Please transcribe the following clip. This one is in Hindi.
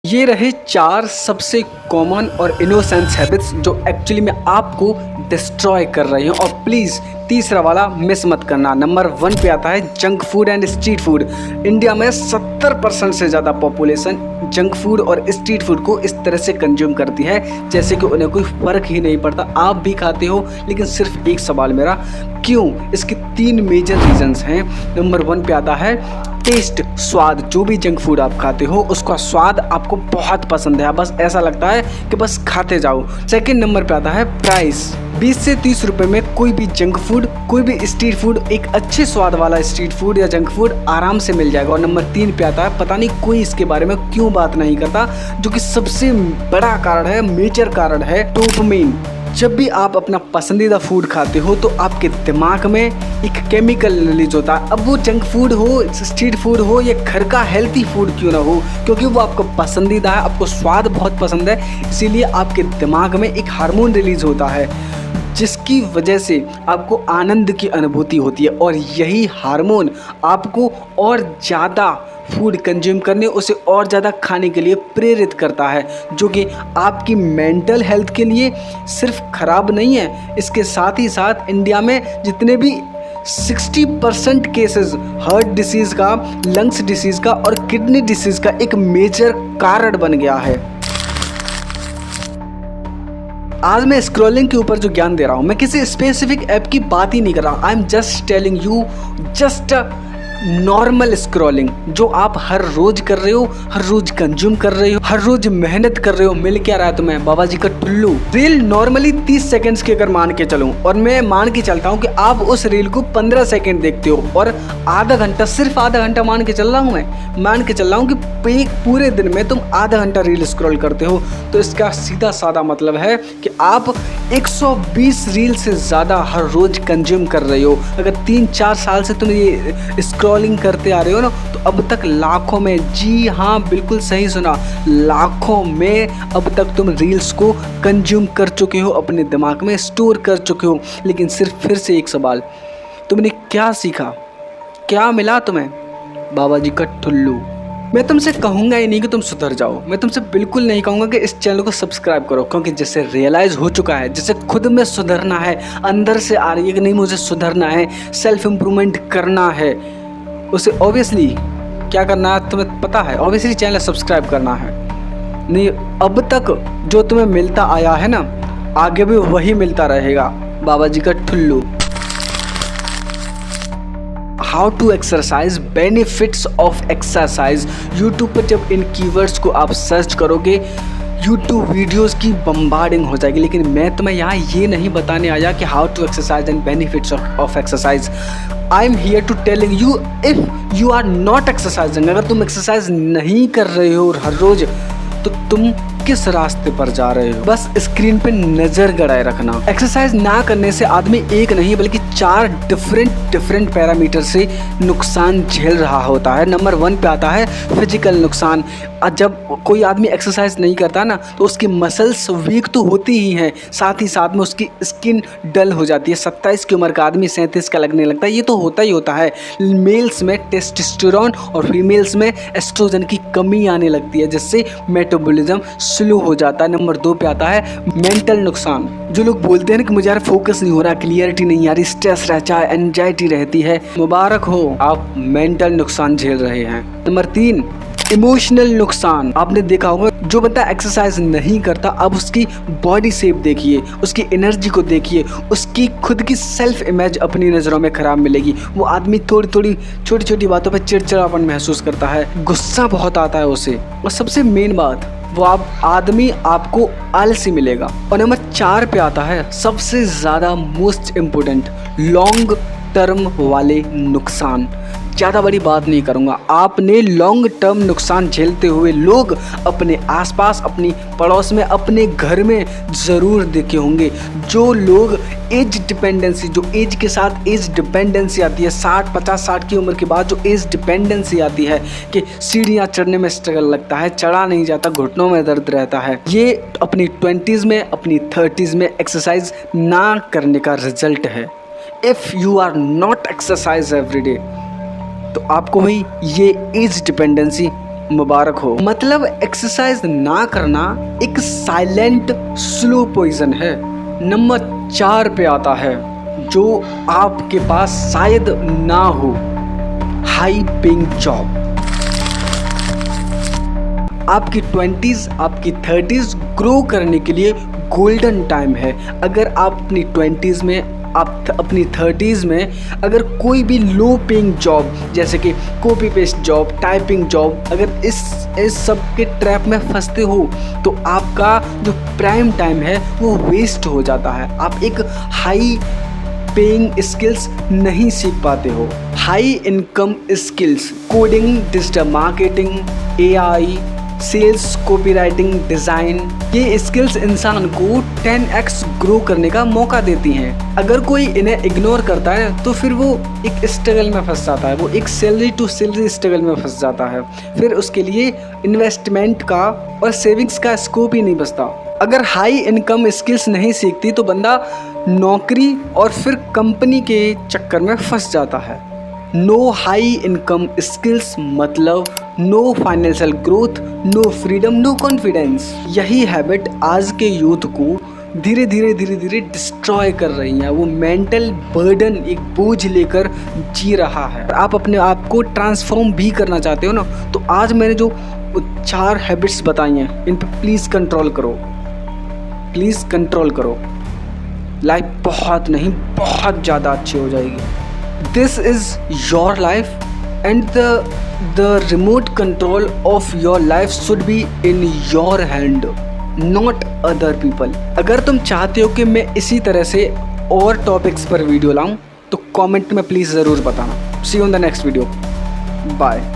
ये रहे 4 सबसे कॉमन और इनोसेंस हैबिट्स जो एक्चुअली में आपको डिस्ट्रॉय कर रही हैं। और प्लीज़ तीसरा वाला मिस मत करना। नंबर 1 पे आता है junk food and street food. India में 70% से ज़्यादा पॉपुलेशन जंक फूड और स्ट्रीट फूड को इस तरह से कंज्यूम करती है जैसे कि उन्हें कोई फ़र्क ही नहीं पड़ता। आप भी खाते हो, लेकिन सिर्फ एक सवाल मेरा, क्यों? इसके 3 मेजर रीजंस हैं। नंबर 1 पे आता है टेस्ट, स्वाद। जो भी जंक फूड आप खाते हो उसका स्वाद आपको बहुत पसंद है, बस ऐसा लगता है कि बस खाते जाओ। सेकंड नंबर पे आता है प्राइस। 20 से 30 रुपए में कोई भी जंक फूड, कोई भी स्ट्रीट फूड, एक अच्छे स्वाद वाला स्ट्रीट फूड या जंक फूड आराम से मिल जाएगा। और नंबर 3 पे आता है, पता नहीं कोई इसके बारे में क्यों बात नहीं करता, जो कि सबसे बड़ा कारण है, मेजर कारण है डोपामाइन। जब भी आप अपना पसंदीदा फूड खाते हो तो आपके दिमाग में एक केमिकल रिलीज होता है। अब वो जंक फूड हो, स्ट्रीट फूड हो या घर का हेल्थी फूड क्यों ना हो, क्योंकि वो आपको पसंदीदा है, आपको स्वाद बहुत पसंद है, इसीलिए आपके दिमाग में एक हार्मोन रिलीज होता है जिसकी वजह से आपको आनंद की अनुभूति होती है। और यही हार्मोन आपको और ज़्यादा फूड कंज्यूम करने, उसे और ज़्यादा खाने के लिए प्रेरित करता है, जो कि आपकी मेंटल हेल्थ के लिए सिर्फ ख़राब नहीं है, इसके साथ ही साथ इंडिया में जितने भी 60% केसेस हार्ट डिसीज़ का, लंग्स डिसीज़ का और किडनी डिसीज़ का एक मेजर कारण बन गया है। आज मैं स्क्रॉलिंग के ऊपर जो ज्ञान दे रहा हूँ, मैं किसी स्पेसिफिक ऐप की बात ही नहीं कर रहा। I am just telling you just normal scrolling जो आप हर रोज कर रहे हो, हर रोज कंज्यूम कर रहे हो, हर रोज मेहनत कर रहे हो। मिल क्या रहा है तुम्हें? बाबा जी का टुल्लू। रील नॉर्मली 30 सेकंड्स की अगर मान के चलूं, और मैं मान के चलता हूं कि आप उस रील को 15 सेकंड देखते हो और आधा घंटा, सिर्फ आधा घंटा मान के चल रहा हूं, मैं मान के चल रहा हूं कि एक पूरे दिन में तुम आधा घंटा रील स्क्रॉल करते हो, तो इसका सीधा साधा मतलब है कि आप 120 रील से ज़्यादा हर रोज कंज्यूम कर रहे हो। अगर 3-4 साल से तुम ये स्क्रॉलिंग करते आ रहे हो ना, तो अब तक लाखों में, जी हाँ बिल्कुल सही सुना, लाखों में अब तक तुम रील्स को कंज्यूम कर चुके हो, अपने दिमाग में स्टोर कर चुके हो। लेकिन सिर्फ फिर से एक सवाल, तुमने क्या सीखा? क्या मिला तुम्हें? बाबा जी का ठुल्लू। मैं तुमसे कहूँगा ही नहीं कि तुम सुधर जाओ, मैं तुमसे बिल्कुल नहीं कहूँगा कि इस चैनल को सब्सक्राइब करो, क्योंकि जिसे रियलाइज़ हो चुका है, जिसे खुद में सुधरना है, अंदर से आ रही है कि नहीं मुझे सुधरना है, सेल्फ इम्प्रूवमेंट करना है, उसे ऑब्वियसली क्या करना है तुम्हें पता है, ऑब्वियसली चैनल सब्सक्राइब करना है। नहीं, अब तक जो तुम्हें मिलता आया है ना, आगे भी वही मिलता रहेगा। बाबा जी का ठुल्लू। How to exercise, benefits of exercise. YouTube पर जब इन कीवर्ड्स को आप सर्च करोगे, यूट्यूब वीडियोस की बम्बार्डिंग हो जाएगी। लेकिन मैं तुम्हें यहाँ ये नहीं बताने आया कि how to exercise and benefits of exercise. I am here to telling you, if you are not exercising, अगर तुम एक्सरसाइज नहीं कर रहे हो हर रोज, तो तुम किस रास्ते पर जा रहे हो? बस स्क्रीन पे नजर गड़ाए रखना। एक्सरसाइज ना करने से आदमी एक नहीं बल्कि 4 डिफरेंट पैरामीटर से नुकसान झेल रहा होता है। नंबर 1 पे आता है फिजिकल नुकसान। जब कोई आदमी एक्सरसाइज नहीं करता ना, तो उसकी मसल्स वीक तो होती ही हैं, साथ ही साथ में उसकी स्किन डल हो जाती है। 27 की उम्र का आदमी 37 का लगने लगता है, ये तो होता ही होता है। मेल्स में टेस्टोस्टेरोन और फीमेल्स में एस्ट्रोजन की कमी आने लगती है, जिससे मेटाबॉलिज्म स्लो हो जाता है। नंबर 2 पे आता है मेंटल नुकसान। जो लोग बोलते हैं ना कि मुझे यार फोकस नहीं हो रहा, क्लियरिटी नहीं आ रही, स्ट्रेस रहता है, एंजाइटी रहती है, मुबारक हो, आप मेंटल नुकसान झेल रहे हैं। नंबर 3, इमोशनल नुकसान। आपने देखा होगा जो बंदा एक्सरसाइज नहीं करता, अब उसकी बॉडी शेप देखिए, उसकी एनर्जी को देखिए, उसकी खुद की सेल्फ इमेज अपनी नज़रों में ख़राब मिलेगी। वो आदमी छोटी छोटी बातों पर चिड़चिड़ापन महसूस करता है, गुस्सा बहुत आता है उसे, और सबसे मेन बात, वो आदमी आपको आलसी मिलेगा। और नंबर 4 पे आता है सबसे ज़्यादा मोस्ट इम्पोर्टेंट, लॉन्ग टर्म वाले नुकसान। ज़्यादा बड़ी बात नहीं करूँगा, आपने लॉन्ग टर्म नुकसान झेलते हुए लोग अपने आसपास, अपनी पड़ोस में, अपने घर में ज़रूर देखे होंगे। जो लोग एज डिपेंडेंसी, जो एज के साथ एज डिपेंडेंसी आती है, 60 की उम्र के बाद जो एज डिपेंडेंसी आती है कि सीढ़ियाँ चढ़ने में स्ट्रगल लगता है, चढ़ा नहीं जाता, घुटनों में दर्द रहता है, ये अपनी 20s में, अपनी 30s में एक्सरसाइज ना करने का रिजल्ट है। If you are not exercise every day, तो आपको भी ये एज डिपेंडेंसी मुबारक हो। मतलब एक्सरसाइज ना करना एक साइलेंट स्लो पॉइजन है। नंबर 4 पे आता है जो आपके पास शायद ना हो, हाई पेइंग जॉब। आपकी 20s आपकी 30s ग्रो करने के लिए गोल्डन टाइम है। अगर आप अपनी 20s में आप अपनी 30s में अगर कोई भी लो पेइंग जॉब जैसे कि copy paste job, typing job, अगर इस सब के ट्रैप में फंसते हो तो आपका जो प्राइम टाइम है वो वेस्ट हो जाता है। आप एक हाई पेइंग स्किल्स नहीं सीख पाते हो। High income skills, coding, digital marketing, AI, sales, copywriting, design, ये स्किल्स इंसान को 10x ग्रो करने का मौका देती हैं। अगर कोई इन्हें इग्नोर करता है तो फिर वो एक स्ट्रगल में फंस जाता है, वो एक सैलरी टू सैलरी स्ट्रगल में फंस जाता है। फिर उसके लिए इन्वेस्टमेंट का और सेविंग्स का स्कोप ही नहीं बचता। अगर हाई इनकम स्किल्स नहीं सीखती तो बंदा नौकरी और फिर कंपनी के चक्कर में फंस जाता है। नो हाई इनकम स्किल्स मतलब no financial growth, no freedom, no confidence. यही हैबिट आज के यूथ को धीरे धीरे डिस्ट्रॉय कर रही है। वो मेंटल बर्डन, एक बोझ लेकर जी रहा है। आप अपने आप को ट्रांसफॉर्म भी करना चाहते हो ना, तो आज मैंने जो 4 हैबिट्स बताई हैं इन पर प्लीज़ कंट्रोल करो, प्लीज़ कंट्रोल करो। लाइफ बहुत नहीं बहुत ज़्यादा अच्छी हो जाएगी। This is your life and the remote control of your life should be in your hand, not other people. अगर तुम चाहते हो कि मैं इसी तरह से और टॉपिक्स पर वीडियो लाऊं तो कमेंट में प्लीज़ ज़रूर बताना। See you on the next video. Bye.